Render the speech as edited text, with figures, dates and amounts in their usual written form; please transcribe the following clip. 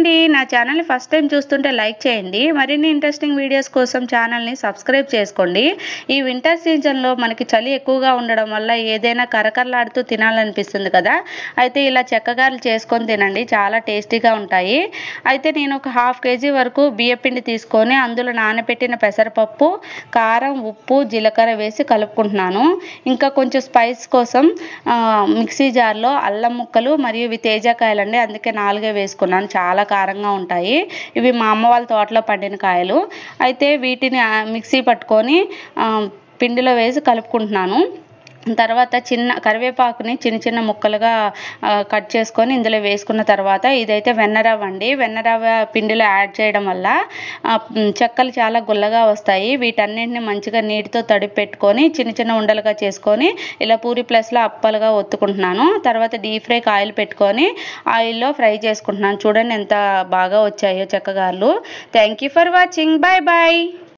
అండి, నా ఛానల్ని ఫస్ట్ టైం చూస్తుంటే లైక్ చేయండి. మరిన్ని ఇంట్రెస్టింగ్ వీడియోస్ కోసం ఛానల్ని సబ్స్క్రైబ్ చేసుకోండి. ఈ వింటర్ సీజన్లో మనకి చలి ఎక్కువగా ఉండడం వల్ల ఏదైనా కరకరలాడుతూ తినాలనిపిస్తుంది కదా. అయితే ఇలా చెక్కగారెలు చేసుకొని తినండి, చాలా టేస్టీగా ఉంటాయి. అయితే నేను ఒక 1/2 kg వరకు బియ్యపిండి తీసుకొని అందులో నానబెట్టిన పెసరపప్పు, కారం, ఉప్పు, జీలకర్ర వేసి కలుపుకుంటున్నాను. ఇంకా కొంచెం స్పైస్ కోసం మిక్సీ జార్లో అల్లం ముక్కలు మరియు ఇవి తేజకాయలండి, అందుకే 4 వేసుకున్నాను. చాలా కారంగా ఉంటాయి. ఇవి మా అమ్మ వాళ్ళ తోటలో పండిన కాయలు. అయితే వీటిని మిక్సీ పట్టుకొని పిండిలో వేసి కలుపుకుంటున్నాను. తర్వాత కరివేపాకుని చిన్న చిన్న ముక్కలుగా కట్ చేసుకొని ఇందులో వేసుకున్న తర్వాత ఇదైతే వెన్నరవ్వ అండి. వెన్నరవ్వ పిండిలో యాడ్ చేయడం వల్ల చెక్కలు చాలా గుల్లగా వస్తాయి. వీటన్నింటిని మంచిగా నీటితో తడిపి పెట్టుకొని చిన్న చిన్న ఉండలుగా చేసుకొని ఇలా పూరి ప్లస్లో అప్పలుగా ఒత్తుకుంటున్నాను. తర్వాత డీప్ ఫ్రైకి ఆయిల్ పెట్టుకొని ఆయిల్లో ఫ్రై చేసుకుంటున్నాను. చూడండి ఎంత బాగా వచ్చాయో చెక్కగారెలు. Thank you for watching. Bye bye.